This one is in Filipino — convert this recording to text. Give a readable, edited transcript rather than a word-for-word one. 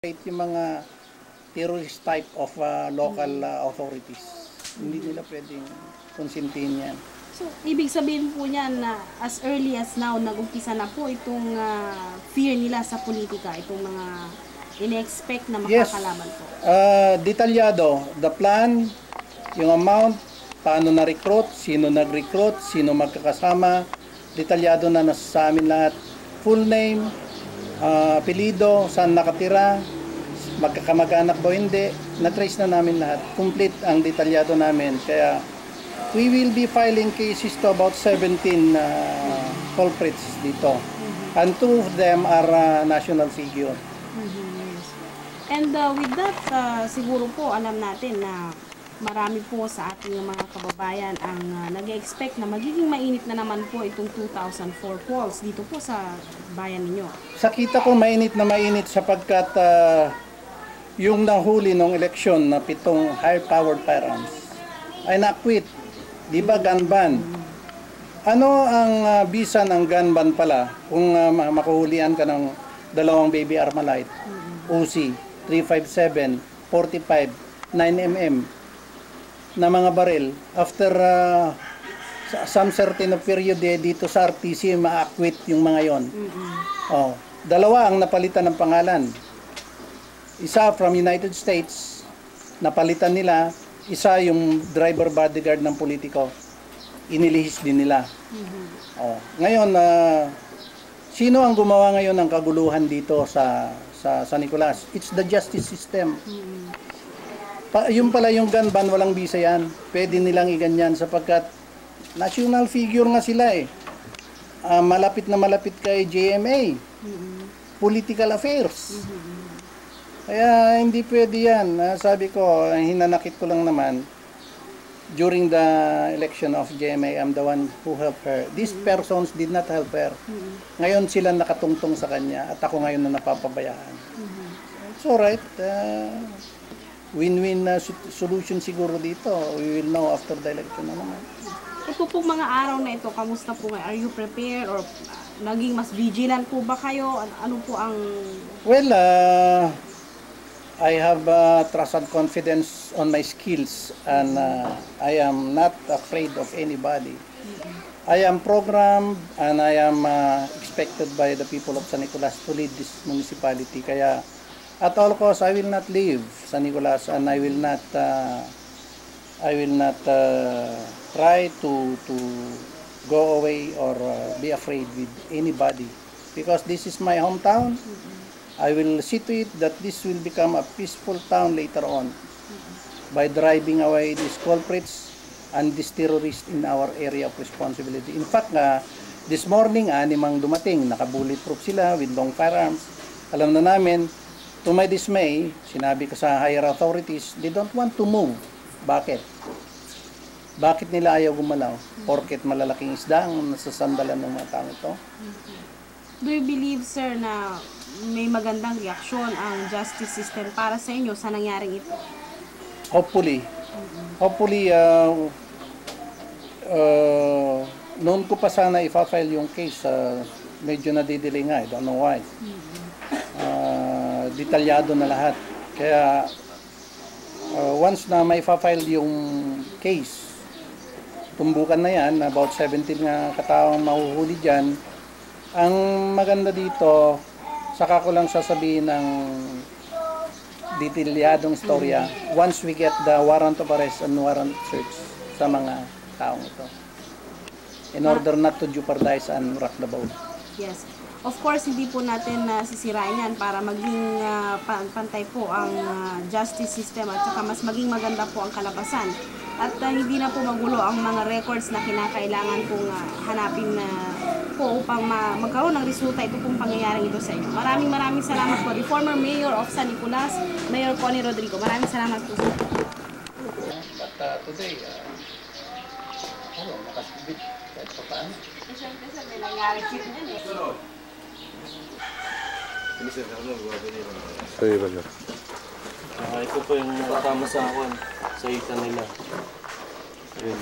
Yung mga terrorist type of local authorities. Hindi nila pwedeng konsintihin yan. So, ibig sabihin po niyan na as early as now, nag-umpisa na po itong fear nila sa politika, itong mga in-expect na makakalaban po. Detalyado, the plan, yung amount, paano na-recruit, sino nag-recruit, sino magkakasama, detalyado na nasa sa amin lahat. Full name, apelido, saan nakatira, magkakamag-anak ba hindi, na-trace na namin lahat. Complete ang detalyado namin. Kaya we will be filing cases to about 17 culprits dito. And 2 of them are national figure. Yes. And with that, siguro po alam natin na marami po sa ating mga kababayan ang nag-expect na magiging mainit na naman po itong 2004 polls dito po sa bayan ninyo. Sa kita ko mainit na mainit sapagkat yung nahuli ng eleksyon na 7 high-powered firearms ay na-quit. Di ba gun ban? Ano ang bisa ng gun ban pala kung makuhulian ka ng 2 baby Armalite, Uzi, 357, 45, 9mm na mga baril after some certain period dito sa RTC ma-acquit yung mga yon. Oh, 2 ang napalitan ng pangalan. Isa from United States, napalitan nila. Isa yung driver bodyguard ng politiko, inilihis din nila. Oh, ngayon sino ang gumawa ngayon ng kaguluhan dito sa San Nicolas? It's the justice system. Yung pala yung gun ban, walang bisa yan. Pwede nilang iganyan sapagkat national figure nga sila eh. Malapit na malapit kay JMA. Political affairs. Kaya hindi pwede yan. Sabi ko, hinanakit ko lang naman, during the election of JMA, I'm the one who helped her. These persons did not help her. Ngayon sila nakatungtong sa kanya at ako ngayon na napapabayaan. It's alright. Win-win solution siguro dito. We will know after the election na naman. Ito pong mga araw na ito, kamusta po ngayon? Are you prepared or naging mas vigilant po ba kayo? Ano po ang... Well, I have trust and confidence on my skills and I am not afraid of anybody. I am programmed and I am expected by the people of San Nicolas to lead this municipality. Kaya at all costs, I will not leave San Nicolas and I will not try to go away or be afraid with anybody because this is my hometown. I will see to it that this will become a peaceful town later on by driving away these culprits and these terrorists in our area of responsibility. In fact, this morning, 6 dumating, naka-bulletproof sila with long firearms. Alam na namin, to my dismay, sinabi ko sa higher authorities, they don't want to move. Bakit? Bakit nila ayaw gumalaw? Porket malalaking isda ang nasasandalan ng mga tao ito? Do you believe, sir, na may magandang reaksyon ang justice system para sa inyo sa nangyaring ito? Hopefully. Hopefully, noon ko pa sana ipa-file yung case. Medyo nadidelay nga. I don't know why. Detalyado na lahat. Kaya, once na may ipa-file yung case, tumbukan na yan, about 17 nga kataong mahuhuli dyan. Ang maganda dito, saka ko lang sasabihin ng detalyadong storya once we get the warrant of arrest and warrant of search sa mga taong ito. In order not to jeopardize and rock the boat. Yes. Of course, hindi po natin sisirain yan para maging pantay po ang justice system at saka mas maging maganda po ang kalabasan. At hindi na po magulo ang mga records na kinakailangan pong hanapin po upang magkaroon ng resulta ito pong pangyayaring ito sa inyo. Maraming salamat po. The former Mayor of San Nicolas, Mayor Connie Rodrigo. Maraming salamat po. But today, nakasibit kahit pa paano. Siyempre sa may nangyari kit niyan eh. Sorry ba yun? Ito po yung nakatama sa akin, sa ita nila. Ayun.